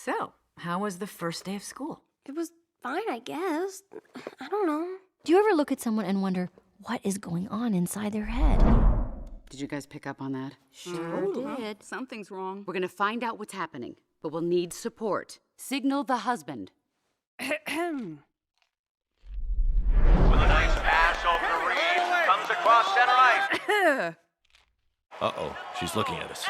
So, how was the first day of school? It was fine, I guess. I don't know. Do you ever look at someone and wonder what is going on inside their head? Did you guys pick up on that? Sure did. Something's wrong. We're gonna find out what's happening, but we'll need support. Signal the husband. With a nice pass over the read, comes across center ice. Uh-oh, she's looking at us.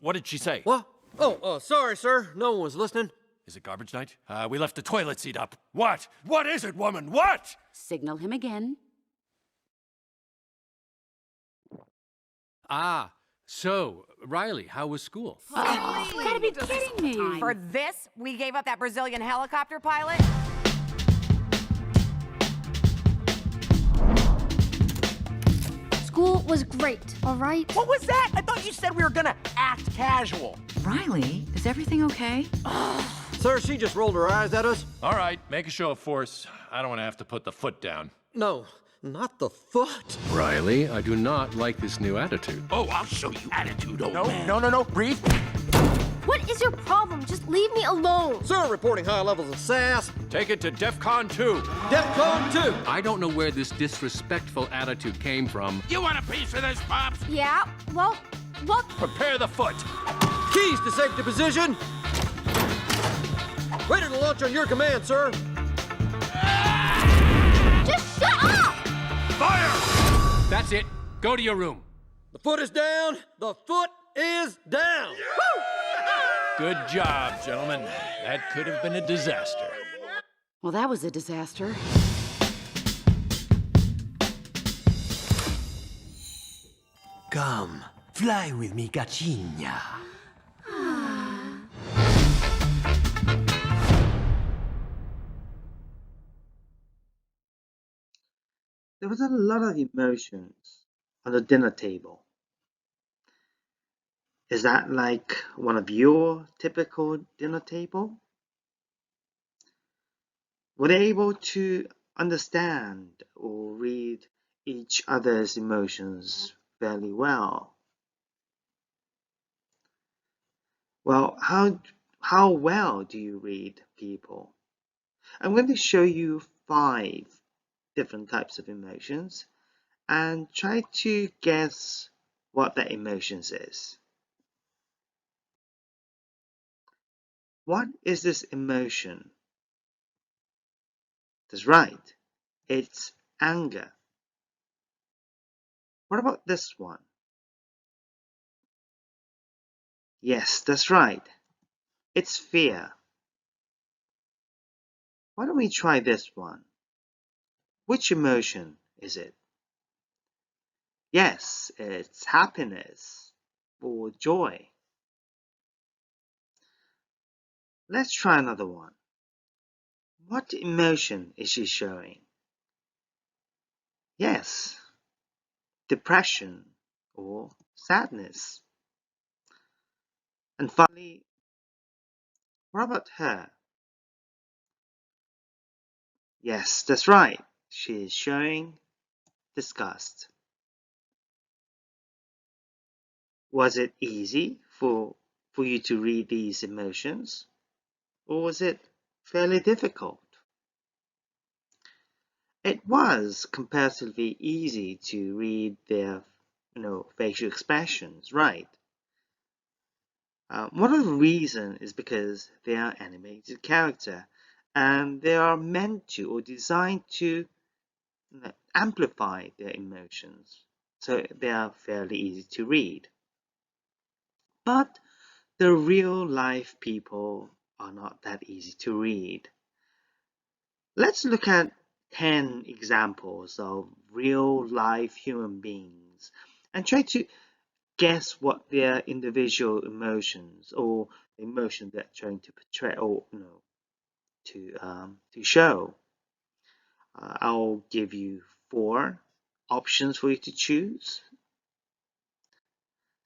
What did she say? What? Oh, sorry, sir. No one was listening. Is it garbage night? We left the toilet seat up. What? What is it, woman? What? Signal him again. Ah, so, Riley, how was school? You gotta be kidding me. For this, we gave up that Brazilian helicopter pilot? School was great, all right? What was that? I thought you said we were gonna act casual. Riley, is everything okay? Sir, she just rolled her eyes at us. All right, make a show of force. I don't want to have to put the foot down. No, not the foot. Riley, I do not like this new attitude. Oh, I'll show you attitude, old man. No, breathe. What is your problem? Just leave me alone. Sir, reporting high levels of sass. Take it to DEFCON 2. DEFCON 2. I don't know where this disrespectful attitude came from. You want a piece of this, Pops? Yeah, well, look. Prepare the foot. Keys to safety position. Ready to launch on your command, sir. Just shut up! Fire! That's it. Go to your room. The foot is down. The foot is down. Woo! Good job, gentlemen. That could have been a disaster. Well, that was a disaster. Come, fly with me, Cachinha. There was a lot of emotions on the dinner table. Is that like one of your typical dinner table? Were they able to understand or read each other's emotions fairly well? Well, how well do you read people? I'm going to show you 5 different types of emotions and try to guess what that emotions is. What is this emotion? That's right, it's anger. What about this one? Yes, that's right, it's fear. Why don't we try this one? Which emotion is it? Yes, it's happiness or joy. Let's try another one. What emotion is she showing? Yes, depression or sadness. And finally, what about her? Yes, that's right. She is showing disgust. Was it easy for you to read these emotions? Or was it fairly difficult? It was comparatively easy to read their facial expressions, right? One of the reasons is because they are animated character and they are meant to or designed to amplify their emotions, so they are fairly easy to read. But the real life people are not that easy to read. Let's look at 10 examples of real life human beings and try to guess what their individual emotions or the emotion they're trying to portray or to show. I'll give you 4 options for you to choose.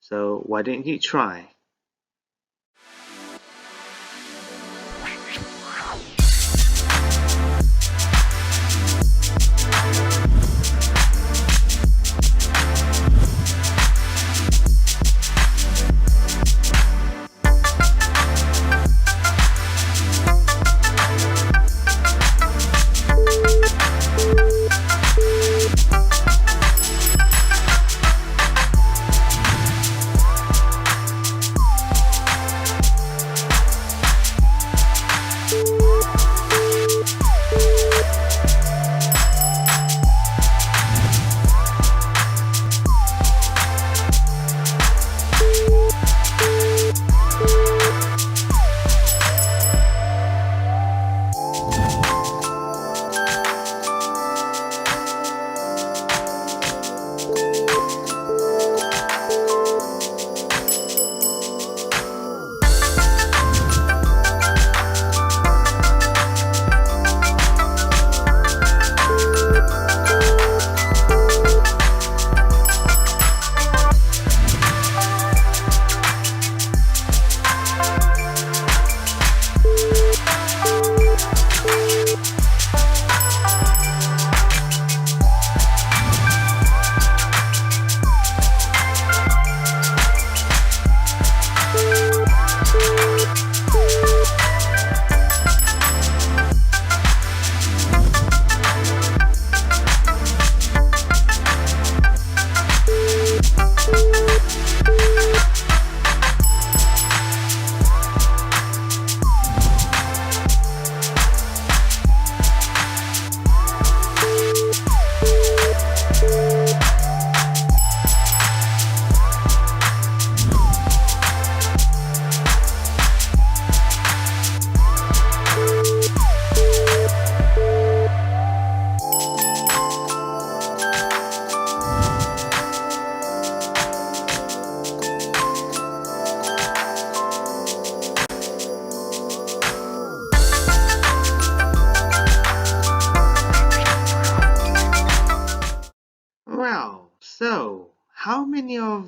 So why don't you try?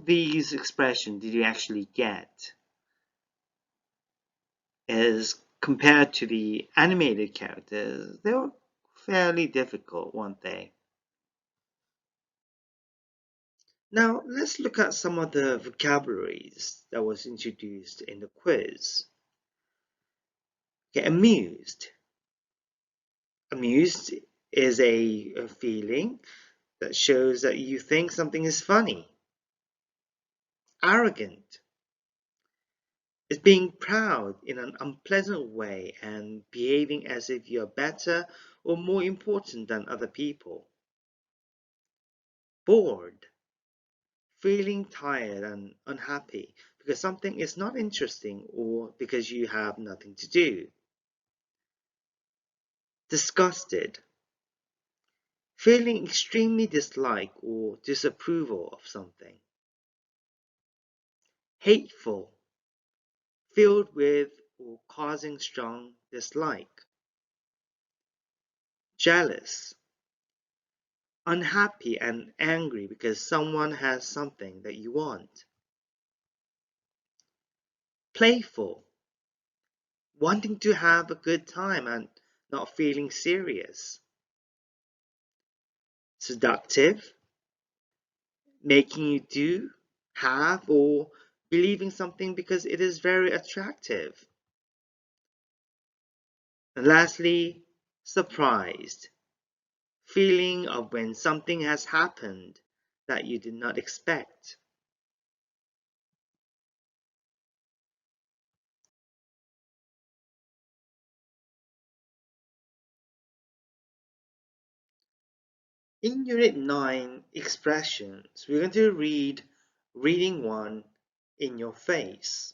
these expressions did you actually get? As compared to the animated characters, they were fairly difficult, weren't they? Now, let's look at some of the vocabularies that was introduced in the quiz. Okay, amused. Amused is a feeling that shows that you think something is funny. Arrogant is being proud in an unpleasant way and behaving as if you're better or more important than other people. Bored, feeling tired and unhappy because something is not interesting or because you have nothing to do. Disgusted, feeling extremely dislike or disapproval of something. Hateful, filled with or causing strong dislike. Jealous, unhappy and angry because someone has something that you want. Playful, wanting to have a good time and not feeling serious. Seductive, making you do, have, or believing something because it is very attractive. And lastly, surprised, feeling of when something has happened that you did not expect. In Unit 9 expressions, we're going to read reading 1 in your face.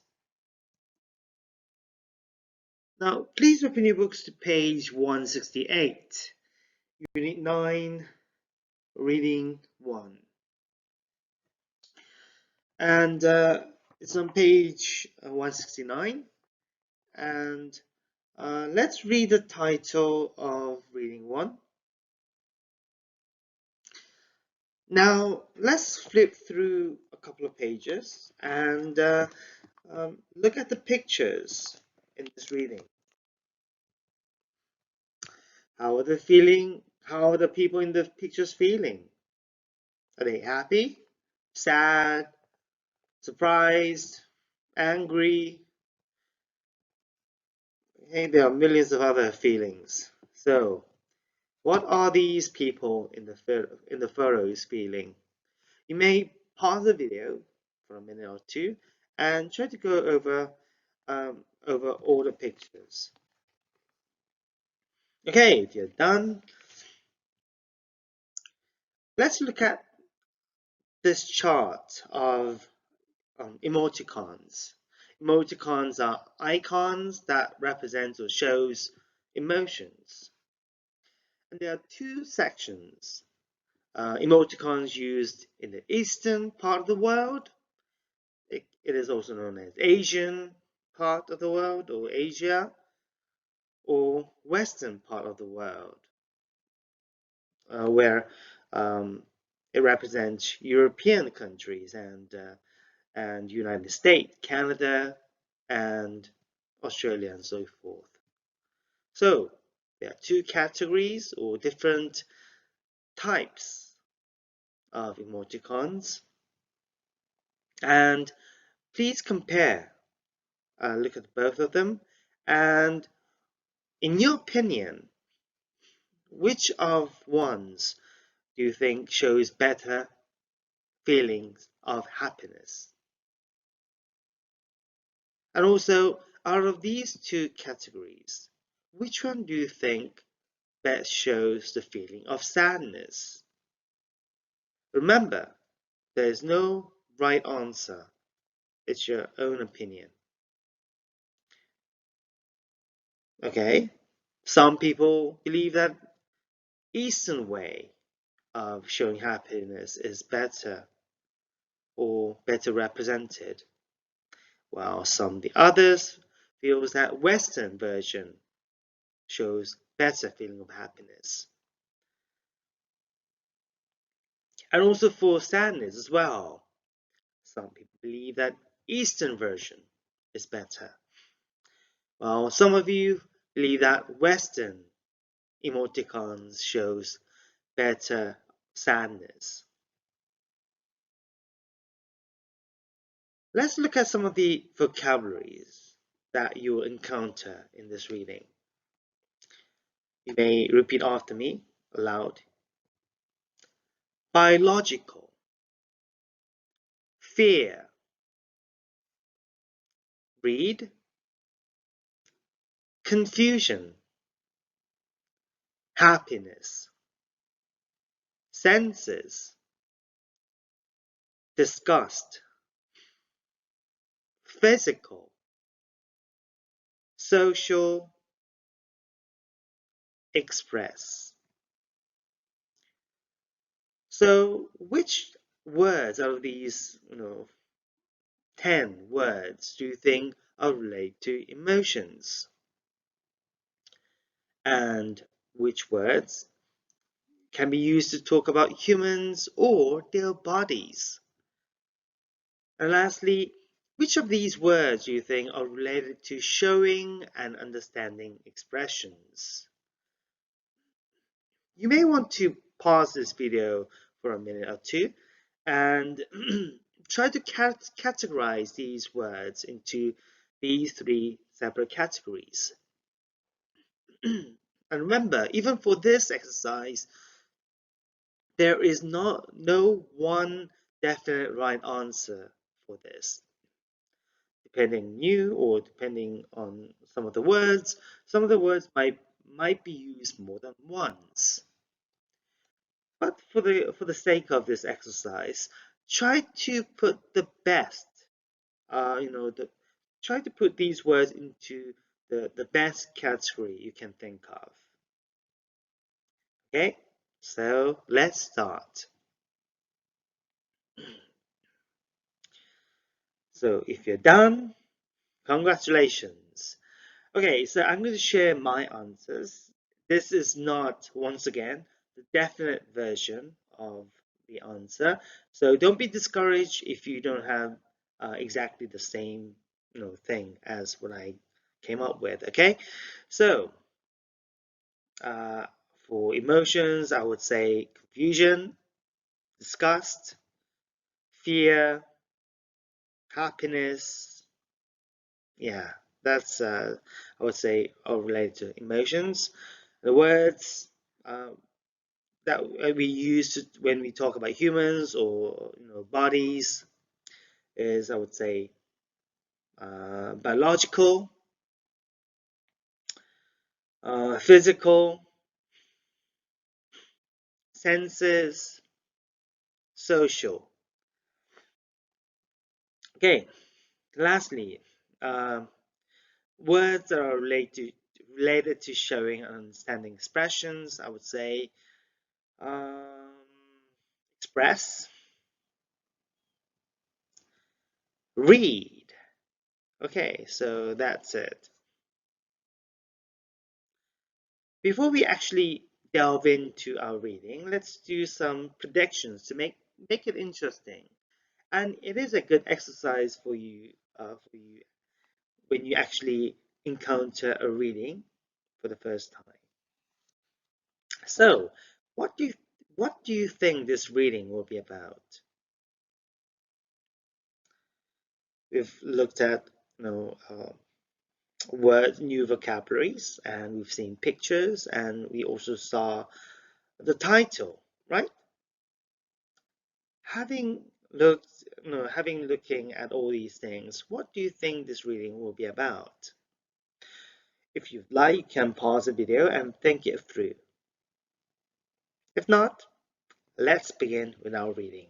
Now, please open your books to page 168, Unit 9, reading 1. And it's on page 169. And let's read the title of reading 1. Now, let's flip through a couple of pages and look at the pictures in this reading. How are they feeling? How are the people in the pictures feeling? Are they happy, sad, surprised, angry? Hey, there are millions of other feelings. So, what are these people in the photos feeling? You may pause the video for a minute or two and try to go over all the pictures. Okay, if you're done, let's look at this chart of emoticons. Emoticons are icons that represent or shows emotions. And there are two sections. Emoticons used in the eastern part of the world. It is also known as Asian part of the world, or Asia, or western part of the world, where it represents European countries and United States, Canada, and Australia, and so forth. So there are two categories or different types of emoticons, and please compare, look at both of them, and in your opinion, which of ones do you think shows better feelings of happiness? And also, out of these two categories, which one do you think best shows the feeling of sadness? Remember, there is no right answer. It's your own opinion. Okay, some people believe that Eastern way of showing happiness is better or better represented, while some of the others feels that Western version shows better feeling of happiness. And also for sadness as well. Some people believe that Eastern version is better. While some of you believe that Western emoticons shows better sadness. Let's look at some of the vocabularies that you will encounter in this reading. You may repeat after me aloud. Biological, fear, read, confusion, happiness, senses, disgust, physical, social, express. So which words out of these 10 words do you think are related to emotions? And which words can be used to talk about humans or their bodies? And lastly, which of these words do you think are related to showing and understanding expressions? You may want to pause this video for a minute or two and try to categorize these words into these 3 separate categories. And remember, even for this exercise, there is no one definite right answer for this. Depending on you or depending on some of the words might be used more than once. But for the sake of this exercise, try to put the best, try to put these words into the best category you can think of. Okay, so let's start. So if you're done, congratulations. Okay, so I'm going to share my answers. This is not, once again, the definite version of the answer. So don't be discouraged if you don't have exactly the same thing as what I came up with. Okay, so for emotions, I would say confusion, disgust, fear, happiness. Yeah, that's I would say all related to emotions. The words that we use when we talk about humans or bodies is, I would say, biological, physical, senses, social. Okay, lastly, words that are related to showing and understanding expressions, I would say express, read. Okay, so that's it. Before we actually delve into our reading, let's do some predictions to make it interesting. And it is a good exercise for you when you actually encounter a reading for the first time. So, what do you think this reading will be about? We've looked at words, new vocabularies, and we've seen pictures, and we also saw the title, right? Having looking at all these things, what do you think this reading will be about? If you'd like, you can pause the video and think it through. If not, let's begin with our reading.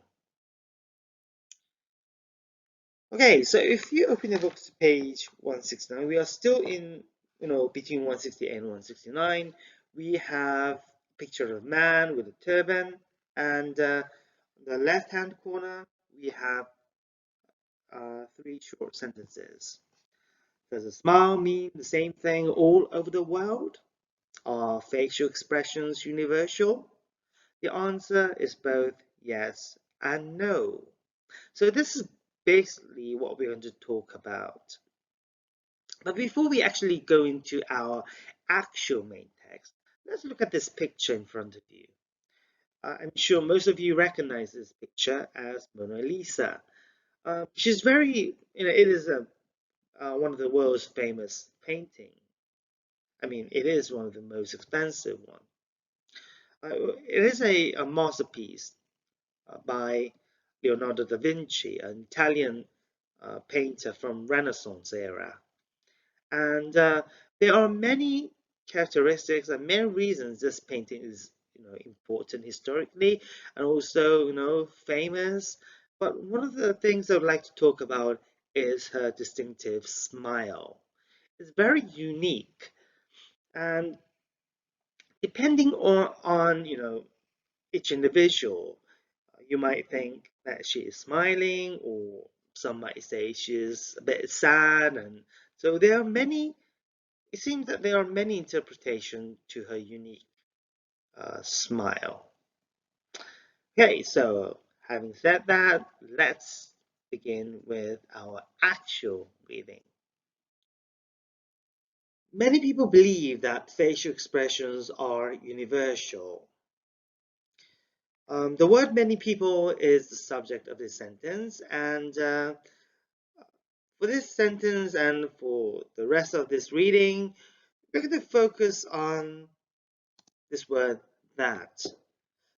Okay, so if you open the book to page 169, we are still in, between 160 and 169. We have a picture of a man with a turban, and the left-hand corner, we have 3 short sentences. Does a smile mean the same thing all over the world? Are facial expressions universal? The answer is both yes and no. So this is basically what we're going to talk about. But before we actually go into our actual main text, let's look at this picture in front of you. I'm sure most of you recognize this picture as Mona Lisa. She's very, it is one of the world's famous painting. I mean, it is one of the most expensive one. It is a masterpiece by Leonardo da Vinci, an Italian painter from Renaissance era. And there are many characteristics and many reasons this painting is important historically and also famous. But one of the things I would like to talk about is her distinctive smile. It's very unique, and depending on each individual, you might think that she is smiling, or some might say she's a bit sad. And so there are many, it seems that there are many interpretations to her unique smile. Okay, so having said that, let's begin with our actual reading. Many people believe that facial expressions are universal. The word many people is the subject of this sentence, and for this sentence and for the rest of this reading, we're going to focus on this word that.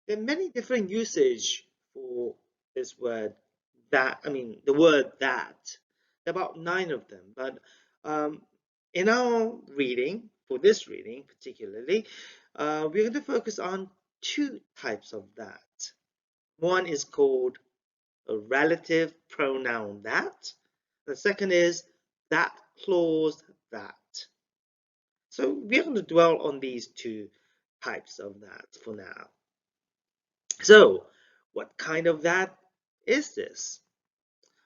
There are many different usage for this word that, the word that. There are about 9 of them, but in our reading, for this reading particularly, we're going to focus on 2 types of that. One is called a relative pronoun that. The second is that clause that. So we're going to dwell on these 2 types of that for now. So what kind of that is this?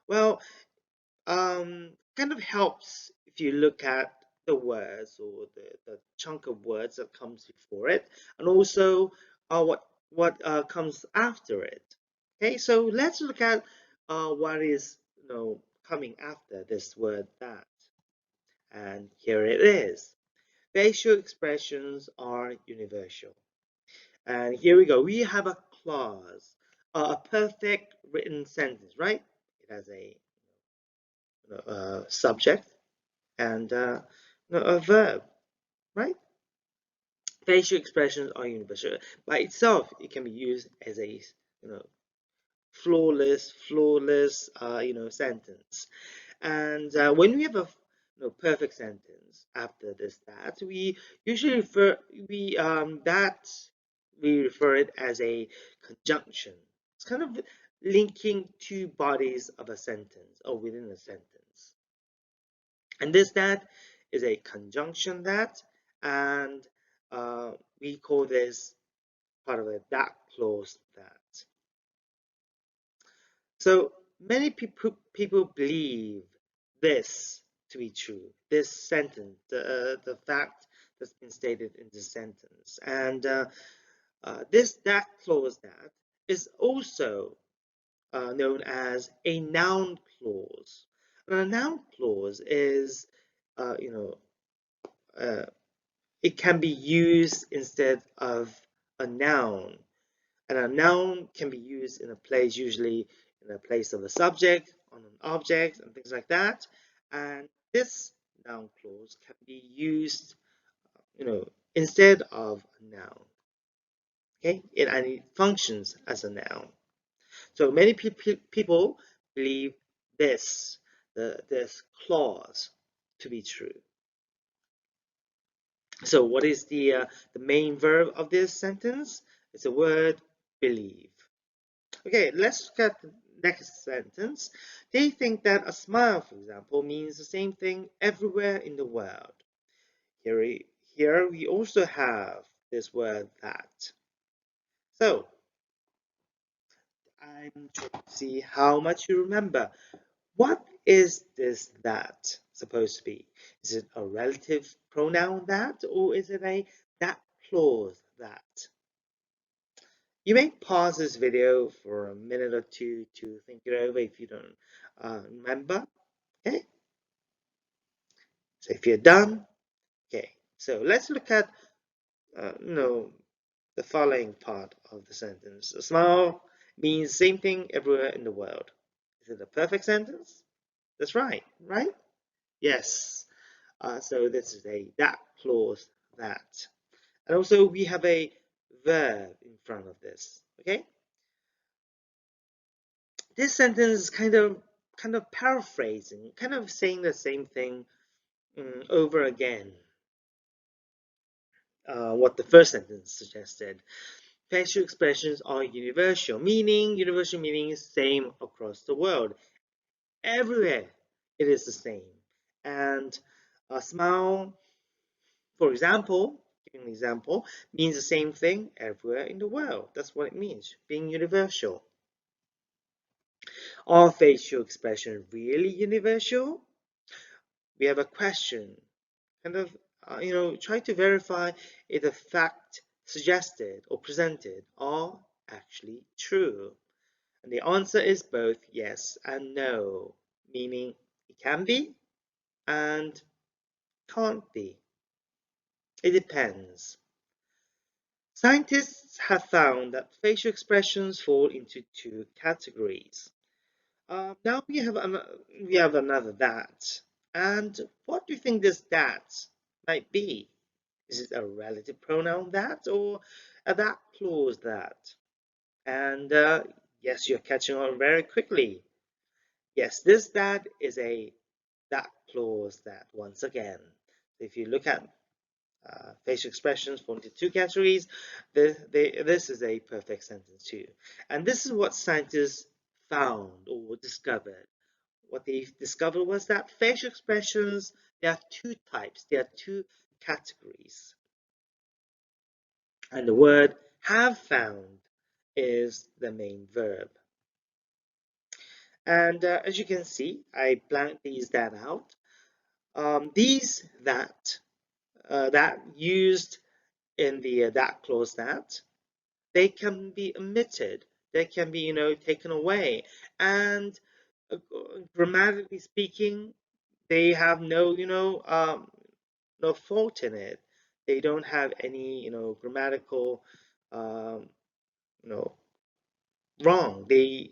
Well, kind of helps if you look at the words or the chunk of words that comes before it, and also what comes after it. Okay, so let's look at what is coming after this word that, and here it is. Facial expressions are universal, and here we go. We have a clause, a perfect written sentence, right? It has a subject and a verb, right? Facial expressions are universal. By itself, it can be used as a flawless sentence. And when we have a perfect sentence after this that, we usually refer it as a conjunction. It's kind of linking 2 bodies of a sentence or within a sentence. And this that is a conjunction that, and we call this part of a that clause that. So many people believe this to be true, this sentence, the fact that's been stated in this sentence. And this that clause that is also known as a noun clause. And a noun clause is, it can be used instead of a noun. And a noun can be used in a place, usually in a place of a subject, on an object, and things like that. And this noun clause can be used, instead of a noun. Okay, and it functions as a noun. So many people believe this clause to be true. So what is the main verb of this sentence? It's a word believe. Okay, let's look at the next sentence. They think that a smile, for example, means the same thing everywhere in the world. Here we also have this word that. So I'm trying to see how much you remember. What is this that supposed to be? Is it a relative pronoun that, or is it a that clause that? You may pause this video for a minute or two to think it over if you don't remember. Okay, so if you're done, okay, so let's look at the following part of the sentence. A smile means the same thing everywhere in the world. Is it a perfect sentence? That's right, right? Yes. So this is a that clause, that. And also we have a verb in front of this, okay? This sentence is kind of paraphrasing, kind of saying the same thing over again. What the first sentence suggested. Facial expressions are universal meaning is same across the world. Everywhere it is the same. And a smile, for example, giving an example, means the same thing everywhere in the world. That's what it means, being universal. Are facial expressions really universal? We have a question, kind of, try to verify if the fact suggested or presented are actually true. And the answer is both yes and no, meaning it can be and can't be. It depends. Scientists have found that facial expressions fall into two categories. Now we have another that. And what do you think this that might be? Is it a relative pronoun that or a that clause that? And yes, you're catching on very quickly. Yes, this that is a that clause that once again. If you look at facial expressions fall into two categories, this is a perfect sentence too. And this is what scientists found or discovered. What they discovered was that facial expressions, there are two types, there are two categories. And the word have found is the main verb. And as you can see, I blanked these that out. These that used in the that clause that, they can be omitted. They can be, taken away. And grammatically speaking, they have no, no fault in it. They don't have any, grammatical, wrong. They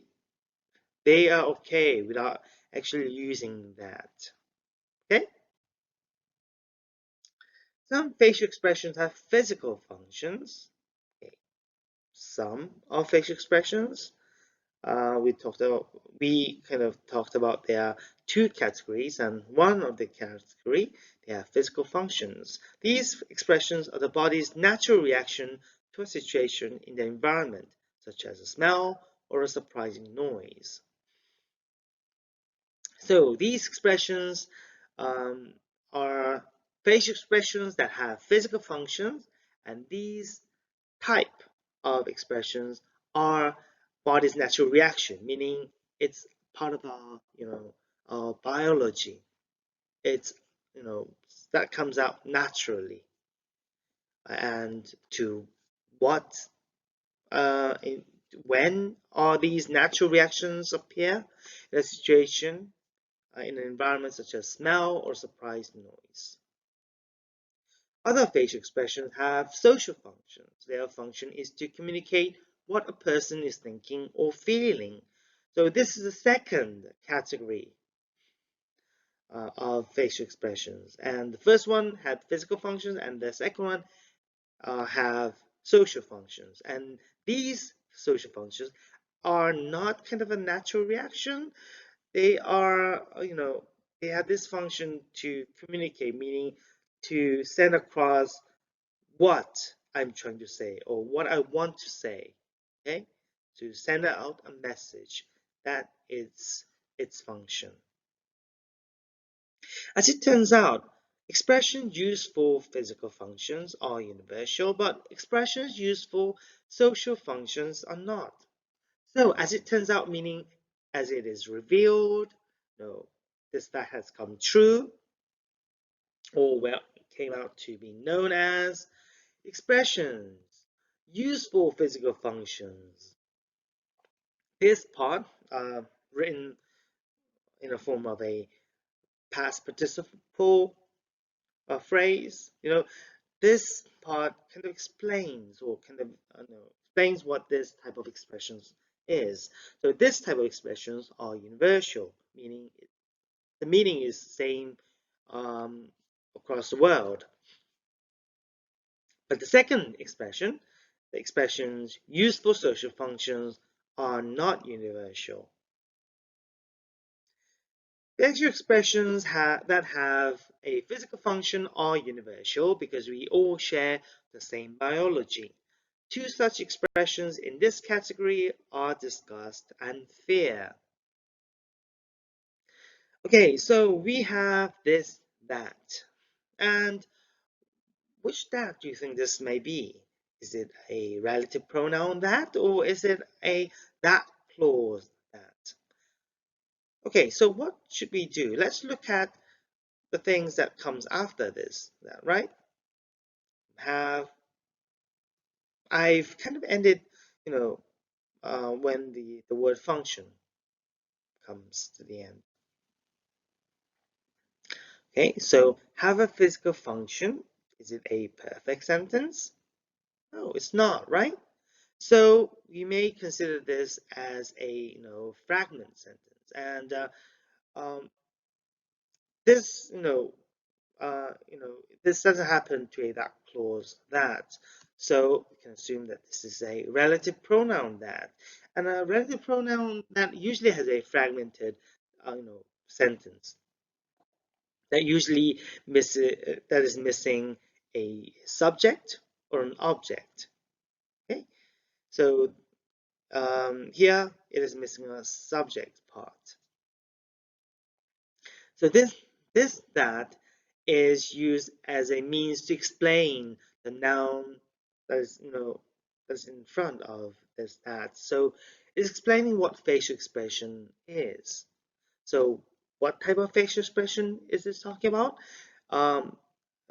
are okay without actually using that. Okay. Some facial expressions have physical functions. Okay. Some of facial expressions. We kind of talked about there are two categories, and one of the category they have physical functions. These expressions are the body's natural reaction to a situation in the environment, such as a smell or a surprising noise. So these expressions are facial expressions that have physical functions, and these type of expressions are body's natural reaction, meaning it's part of our, our biology. It's, that comes out naturally. And to what, when are these natural reactions appear in a situation, in an environment such as smell or surprise noise. Other facial expressions have social functions. Their function is to communicate what a person is thinking or feeling. So this is the second category of facial expressions. And the first one had physical functions, and the second one have social functions. And these social functions are not kind of a natural reaction. They are, they have this function to communicate, meaning to send across what I'm trying to say or what I want to say. Okay, to send out a message. That is its function. As it turns out, expressions used for physical functions are universal, but expressions used for social functions are not. So, as it turns out, meaning as it is revealed, no, this fact has come true, or well, it came out to be known as expressions useful physical functions. This part, written in the form of a past participle phrase, this part kind of explains or kind of explains what this type of expressions is. So this type of expressions are universal, meaning the meaning is the same across the world. But the second expression, the expressions useful social functions, are not universal. Physical expressions that have a physical function are universal because we all share the same biology. Two such expressions in this category are disgust and fear. Okay, so we have this, that. And which that do you think this may be? Is it a relative pronoun that, or is it a that clause that? Okay, so what should we do? Let's look at the things that comes after this, right? I've kind of ended, when the word function comes to the end. Okay, so have a physical function. Is it a perfect sentence? No, it's not, right? So we may consider this as a fragment sentence, and this this doesn't happen to a that clause that. So we can assume that this is a relative pronoun that, and a relative pronoun that usually has a fragmented sentence that usually that is missing a subject or an object. Okay, so here it is missing a subject part. So this that is used as a means to explain the noun that is that's in front of this that. So it's explaining what facial expression is. So what type of facial expression is this talking about?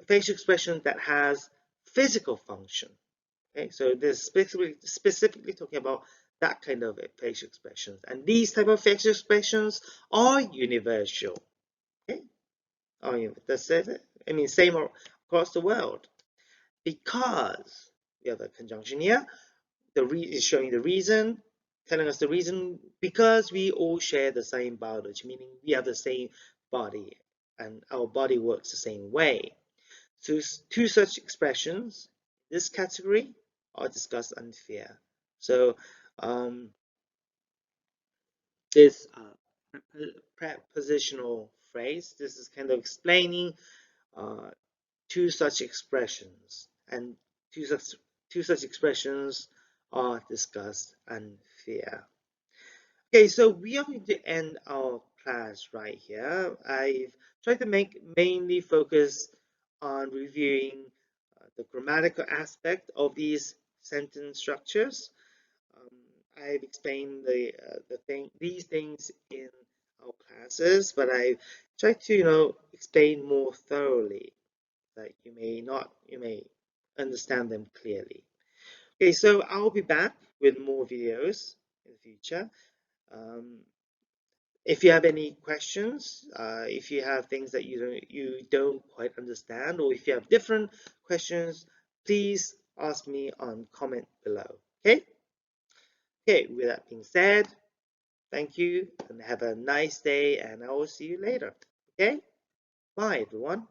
Facial expression that has physical function. Okay, so this specifically talking about that kind of facial expressions, and these type of facial expressions are universal. Okay, that's it. I mean, same across the world, because we have a conjunction here. Is showing the reason, telling us the reason, because we all share the same biology, meaning we have the same body and our body works the same way. So two such expressions in this category are disgust and fear. So this prepositional phrase, this is kind of explaining two such expressions, and two such expressions are disgust and fear. Okay, so we are going to end our class right here. I've tried to mainly focus on reviewing the grammatical aspect of these sentence structures. I've explained these things in our classes, but I tried to explain more thoroughly that you may understand them clearly. Okay, so I'll be back with more videos in the future. If you have any questions, if you have things that you don't quite understand, or if you have different questions, please ask me on comment below. Okay? Okay, with that being said, thank you and have a nice day, and I will see you later. Okay? Bye everyone.